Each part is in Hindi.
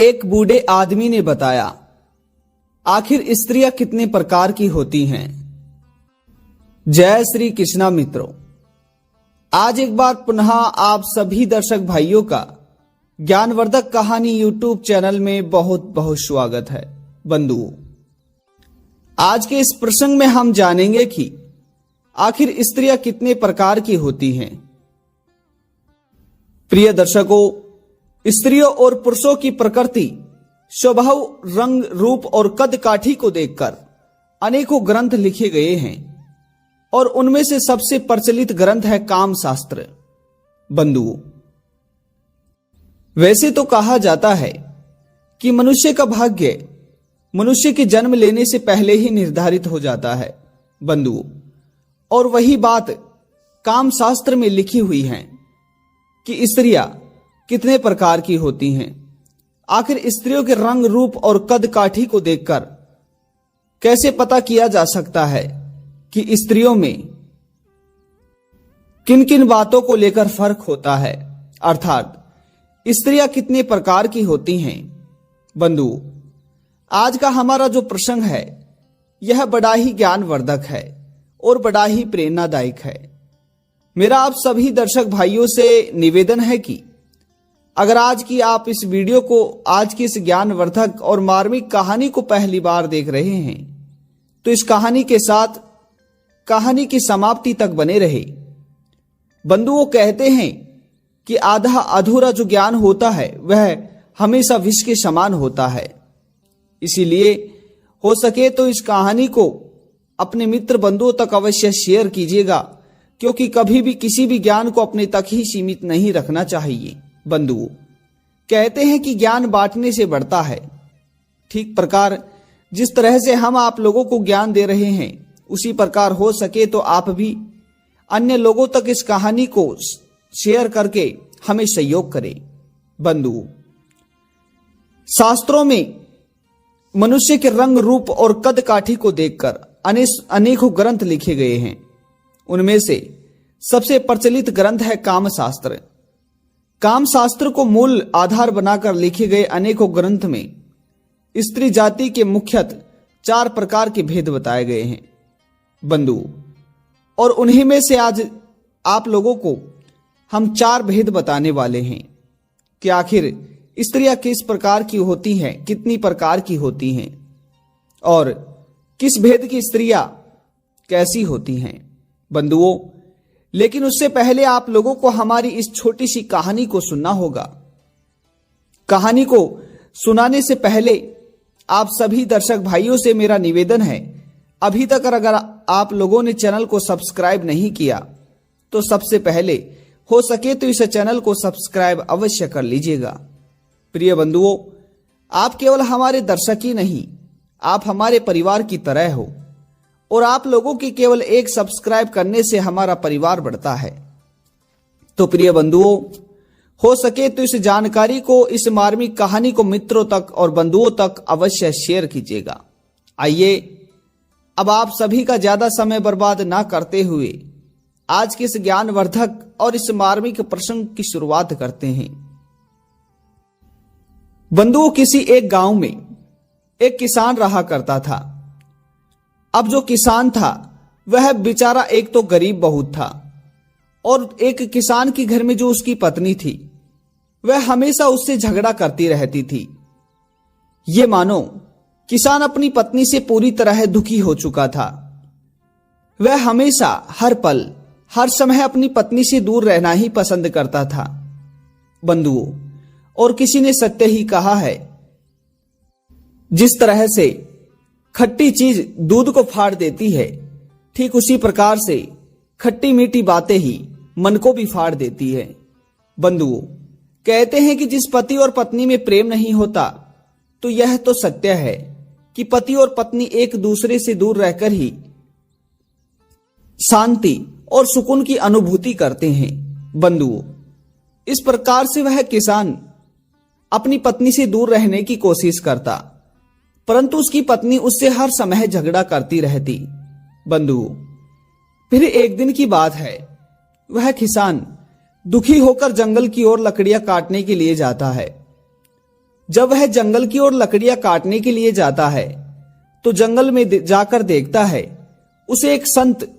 एक बूढ़े आदमी ने बताया, आखिर स्त्रियां कितने प्रकार की होती हैं। जय श्री कृष्णा मित्रों, आज एक बार पुनः आप सभी दर्शक भाइयों का ज्ञानवर्धक कहानी यूट्यूब चैनल में बहुत बहुत स्वागत है। बंधुओं, आज के इस प्रसंग में हम जानेंगे कि आखिर स्त्रियां कितने प्रकार की होती हैं। प्रिय दर्शकों, स्त्रियों और पुरुषों की प्रकृति, स्वभाव, रंग, रूप और कद काठी को देखकर अनेकों ग्रंथ लिखे गए हैं और उनमें से सबसे प्रचलित ग्रंथ है काम शास्त्र। बंधुओं, वैसे तो कहा जाता है कि मनुष्य का भाग्य मनुष्य के जन्म लेने से पहले ही निर्धारित हो जाता है। बंधुओं, और वही बात काम शास्त्र में लिखी हुई है कि स्त्रियां कितने प्रकार की होती हैं। आखिर स्त्रियों के रंग, रूप और कद काठी को देखकर कैसे पता किया जा सकता है कि स्त्रियों में किन किन बातों को लेकर फर्क होता है, अर्थात स्त्रियां कितने प्रकार की होती हैं। बंधुओं, आज का हमारा जो प्रसंग है यह बड़ा ही ज्ञानवर्धक है और बड़ा ही प्रेरणादायक है। मेरा आप सभी दर्शक भाइयों से निवेदन है कि अगर आज की आप इस वीडियो को, आज की इस ज्ञानवर्धक और मार्मिक कहानी को पहली बार देख रहे हैं तो इस कहानी के साथ कहानी की समाप्ति तक बने रहे। बंधुओं, कहते हैं कि आधा अधूरा जो ज्ञान होता है वह हमेशा विष के समान होता है। इसीलिए हो सके तो इस कहानी को अपने मित्र बंधुओं तक अवश्य शेयर कीजिएगा, क्योंकि कभी भी किसी भी ज्ञान को अपने तक ही सीमित नहीं रखना चाहिए। बंधुओं, कहते हैं कि ज्ञान बांटने से बढ़ता है। ठीक प्रकार जिस तरह से हम आप लोगों को ज्ञान दे रहे हैं, उसी प्रकार हो सके तो आप भी अन्य लोगों तक इस कहानी को शेयर करके हमें सहयोग करें। बंधुओं, शास्त्रों में मनुष्य के रंग, रूप और कद काठी को देखकर अनेकों ग्रंथ लिखे गए हैं। उनमें से सबसे प्रचलित ग्रंथ है काम शास्त्र। काम शास्त्र को मूल आधार बनाकर लिखे गए अनेकों ग्रंथ में स्त्री जाति के मुख्यतः 4 प्रकार के भेद बताए गए हैं। बंधुओं, और उन्हीं में से आज आप लोगों को हम 4 भेद बताने वाले हैं कि आखिर स्त्रियां किस प्रकार की होती हैं, कितनी प्रकार की होती हैं और किस भेद की स्त्रियां कैसी होती हैं। बंधुओं, लेकिन उससे पहले आप लोगों को हमारी इस छोटी सी कहानी को सुनना होगा। कहानी को सुनाने से पहले आप सभी दर्शक भाइयों से मेरा निवेदन है, अभी तक अगर आप लोगों ने चैनल को सब्सक्राइब नहीं किया तो सबसे पहले हो सके तो इस चैनल को सब्सक्राइब अवश्य कर लीजिएगा। प्रिय बंधुओं, आप केवल हमारे दर्शक ही नहीं, आप हमारे परिवार की तरह हो और आप लोगों की केवल एक सब्सक्राइब करने से हमारा परिवार बढ़ता है। तो प्रिय बंधुओं, हो सके तो इस जानकारी को, इस मार्मिक कहानी को मित्रों तक और बंधुओं तक अवश्य शेयर कीजिएगा। आइए अब आप सभी का ज्यादा समय बर्बाद ना करते हुए आज के इस ज्ञानवर्धक और इस मार्मिक प्रसंग की शुरुआत करते हैं। बंधुओं, किसी एक गांव में एक किसान रहा करता था। अब जो किसान था वह बेचारा एक तो गरीब बहुत था और एक किसान के घर में जो उसकी पत्नी थी वह हमेशा उससे झगड़ा करती रहती थी। ये मानो किसान अपनी पत्नी से पूरी तरह दुखी हो चुका था। वह हमेशा हर पल हर समय अपनी पत्नी से दूर रहना ही पसंद करता था। बंधुओं, और किसी ने सत्य ही कहा है, जिस तरह से खट्टी चीज दूध को फाड़ देती है, ठीक उसी प्रकार से खट्टी मीठी बातें ही मन को भी फाड़ देती है। बंधुओं, कहते हैं कि जिस पति और पत्नी में प्रेम नहीं होता तो यह तो सत्य है कि पति और पत्नी एक दूसरे से दूर रहकर ही शांति और सुकून की अनुभूति करते हैं। बंधुओं, इस प्रकार से वह किसान अपनी पत्नी से दूर रहने की कोशिश करता, परंतु उसकी पत्नी उससे हर समय झगड़ा करती रहती। बंधुओं, फिर एक दिन की बात है, वह किसान दुखी होकर जंगल की ओर लकड़ियां काटने के लिए जाता है। जब वह जंगल की ओर लकड़ियां काटने के लिए जाता है तो जंगल में जाकर देखता है उसे एक संत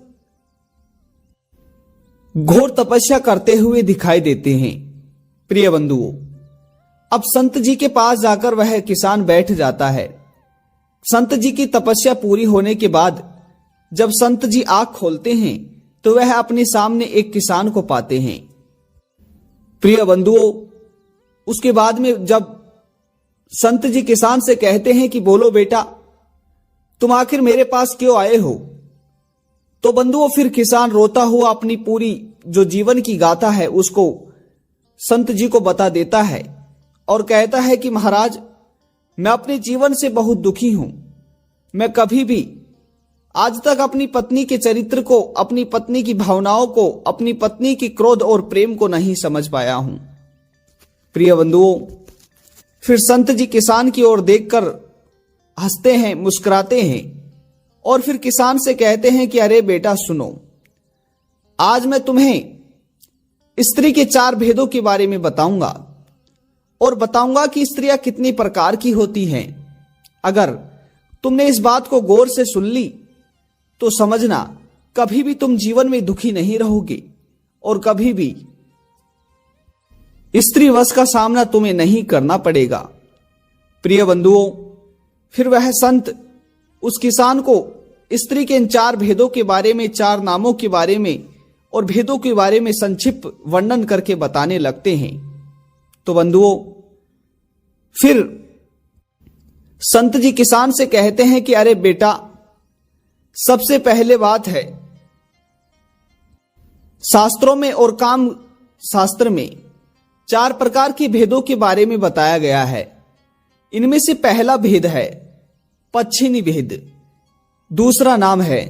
घोर तपस्या करते हुए दिखाई देते हैं। प्रिय बंधुओं, अब संत जी के पास जाकर वह किसान बैठ जाता है। संत जी की तपस्या पूरी होने के बाद जब संत जी आंख खोलते हैं तो वह अपने सामने एक किसान को पाते हैं। प्रिय बंधुओं, उसके बाद में जब संत जी किसान से कहते हैं कि बोलो बेटा, तुम आखिर मेरे पास क्यों आए हो, तो बंधुओं फिर किसान रोता हुआ अपनी पूरी जो जीवन की गाथा है उसको संत जी को बता देता है और कहता है कि महाराज, मैं अपने जीवन से बहुत दुखी हूं। मैं कभी भी आज तक अपनी पत्नी के चरित्र को, अपनी पत्नी की भावनाओं को, अपनी पत्नी की क्रोध और प्रेम को नहीं समझ पाया हूं। प्रिय बंधुओं, फिर संत जी किसान की ओर देखकर हंसते हैं, मुस्कुराते हैं और फिर किसान से कहते हैं कि अरे बेटा सुनो, आज मैं तुम्हें स्त्री के 4 भेदों के बारे में बताऊंगा और बताऊंगा कि स्त्रियां कितनी प्रकार की होती हैं। अगर तुमने इस बात को गौर से सुन ली तो समझना कभी भी तुम जीवन में दुखी नहीं रहोगे और कभी भी स्त्री वश का सामना तुम्हें नहीं करना पड़ेगा। प्रिय बंधुओं, फिर वह संत उस किसान को स्त्री के इन 4 भेदों के बारे में, 4 नामों के बारे में और भेदों के बारे में संक्षिप्त वर्णन करके बताने लगते हैं। तो बंधुओं, फिर संत जी किसान से कहते हैं कि अरे बेटा, सबसे पहले बात है, शास्त्रों में और काम शास्त्र में 4 प्रकार के भेदों के बारे में बताया गया है। इनमें से पहला भेद है पच्छिनी भेद, दूसरा नाम है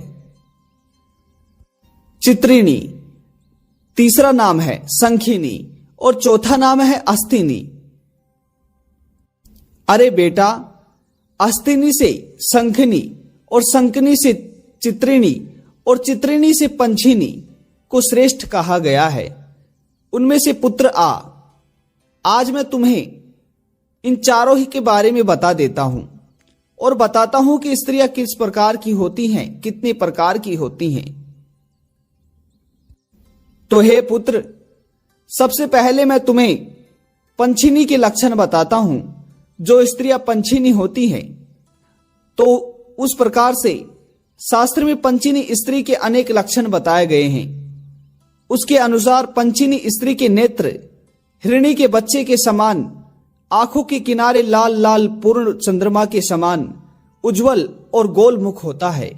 चित्रिणी, तीसरा नाम है संखिनी और चौथा नाम है अस्तिनी। अरे बेटा, अस्तिनी से संखिनी और संखिनी से चित्रिणी और चित्रिणी से पंछिनी को श्रेष्ठ कहा गया है। उनमें से पुत्र आज मैं तुम्हें इन चारों ही के बारे में बता देता हूं और बताता हूं कि स्त्रियां किस प्रकार की होती हैं, कितने प्रकार की होती हैं। तो हे पुत्र, सबसे पहले मैं तुम्हें पंछिनी के लक्षण बताता हूं। जो स्त्रियां पंछिनी होती हैं तो उस प्रकार से शास्त्र में पंछिनी स्त्री के अनेक लक्षण बताए गए हैं। उसके अनुसार पंछिनी स्त्री के नेत्र हिरणी के बच्चे के समान, आंखों के किनारे लाल लाल पूर्ण चंद्रमा के समान उज्जवल और गोल मुख होता है।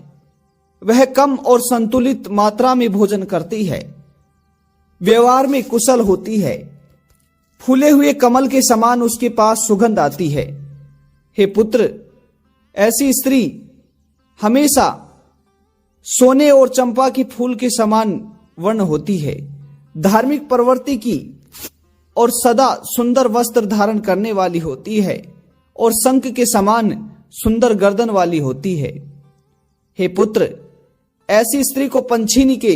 वह कम और संतुलित मात्रा में भोजन करती है, व्यवहार में कुशल होती है, फूले हुए कमल के समान उसके पास सुगंध आती है। हे पुत्र, ऐसी स्त्री हमेशा सोने और चंपा के फूल के समान वर्ण होती है, धार्मिक प्रवृत्ति की और सदा सुंदर वस्त्र धारण करने वाली होती है और शंख के समान सुंदर गर्दन वाली होती है। हे पुत्र, ऐसी स्त्री को पंछिनी के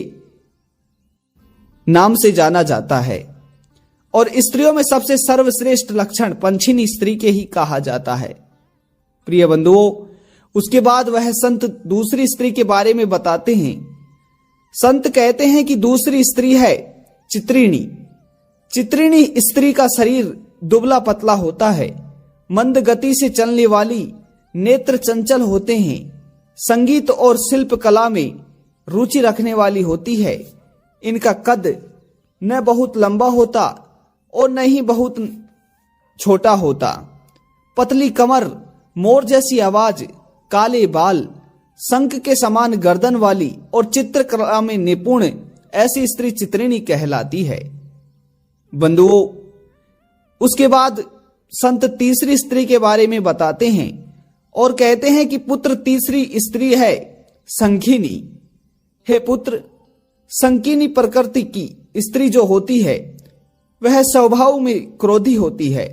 नाम से जाना जाता है और स्त्रियों में सबसे सर्वश्रेष्ठ लक्षण पंछिनी स्त्री के ही कहा जाता है। प्रिय बंधुओं, उसके बाद वह संत दूसरी स्त्री के बारे में बताते हैं। संत कहते हैं कि दूसरी स्त्री है चित्रिणी। चित्रिणी स्त्री का शरीर दुबला पतला होता है, मंद गति से चलने वाली, नेत्र चंचल होते हैं, संगीत और शिल्प कला में रुचि रखने वाली होती है। इनका कद न बहुत लंबा होता और न ही बहुत छोटा होता, पतली कमर, मोर जैसी आवाज, काले बाल, शंख के समान गर्दन वाली और चित्रकला में निपुण ऐसी स्त्री चित्रिणी कहलाती है। बंधुओं, उसके बाद संत तीसरी स्त्री के बारे में बताते हैं और कहते हैं कि पुत्र, तीसरी स्त्री है संखिनी। हे पुत्र, संकीनी प्रकृति की स्त्री जो होती है वह स्वभाव में क्रोधी होती है,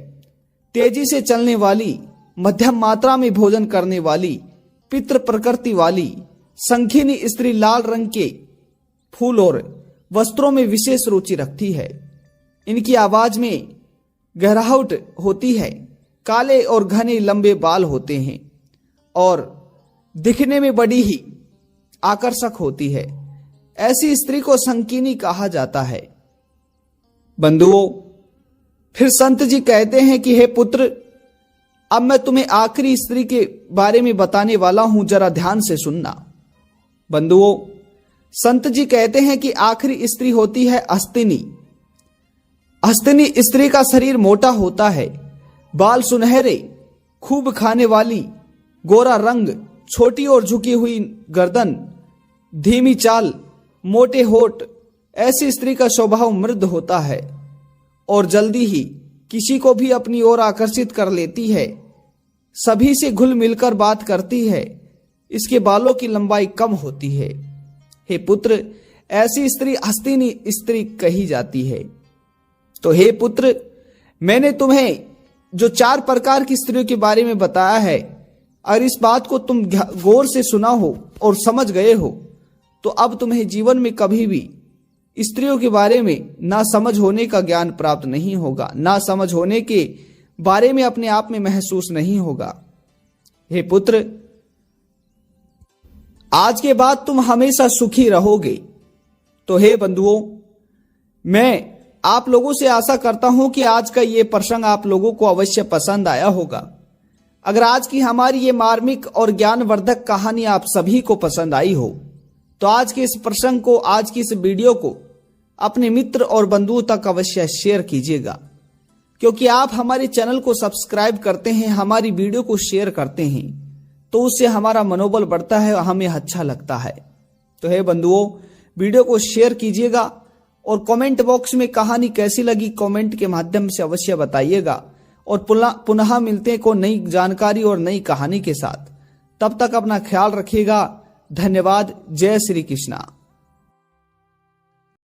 तेजी से चलने वाली, मध्यम मात्रा में भोजन करने वाली, पितृ प्रकृति वाली। संखिनी स्त्री लाल रंग के फूल और वस्त्रों में विशेष रुचि रखती है। इनकी आवाज में गहराहट होती है, काले और घने लंबे बाल होते हैं और दिखने में बड़ी ही आकर्षक होती है। ऐसी स्त्री को संकीनी कहा जाता है। बंधुओं, फिर संत जी कहते हैं कि हे पुत्र, अब मैं तुम्हें आखिरी स्त्री के बारे में बताने वाला हूं, जरा ध्यान से सुनना। बंधुओं, संत जी कहते हैं कि आखिरी स्त्री होती है हस्तिनी। हस्तिनी स्त्री का शरीर मोटा होता है, बाल सुनहरे, खूब खाने वाली, गोरा रंग, छोटी और झुकी हुई गर्दन, धीमी चाल, मोटे होठ। ऐसी स्त्री का स्वभाव मृद होता है और जल्दी ही किसी को भी अपनी ओर आकर्षित कर लेती है। सभी से घुल मिलकर बात करती है। इसके बालों की लंबाई कम होती है। हे पुत्र, ऐसी स्त्री हस्तिनी स्त्री कही जाती है। तो हे पुत्र, मैंने तुम्हें जो 4 प्रकार की स्त्रियों के बारे में बताया है, और इस बात को तुम गौर से सुना हो और समझ गए हो, तो अब तुम्हें जीवन में कभी भी स्त्रियों के बारे में ना समझ होने का ज्ञान प्राप्त नहीं होगा, ना समझ होने के बारे में अपने आप में महसूस नहीं होगा। हे पुत्र, आज के बाद तुम हमेशा सुखी रहोगे। तो हे बंधुओं, मैं आप लोगों से आशा करता हूं कि आज का ये प्रसंग आप लोगों को अवश्य पसंद आया होगा। अगर आज की हमारी ये मार्मिक और ज्ञानवर्धक कहानी आप सभी को पसंद आई हो, तो आज के इस प्रसंग को, आज की इस वीडियो को अपने मित्र और बंधुओं तक अवश्य शेयर कीजिएगा, क्योंकि आप हमारे चैनल को सब्सक्राइब करते हैं, हमारी वीडियो को शेयर करते हैं, तो उससे हमारा मनोबल बढ़ता है, हमें अच्छा लगता है। तो हे बंधुओं, वीडियो को शेयर कीजिएगा और कमेंट बॉक्स में कहानी कैसी लगी कमेंट के माध्यम से अवश्य बताइएगा। और पुनः मिलते हैं को नई जानकारी और नई कहानी के साथ। तब तक अपना ख्याल रखिएगा। धन्यवाद। जय श्री कृष्णा।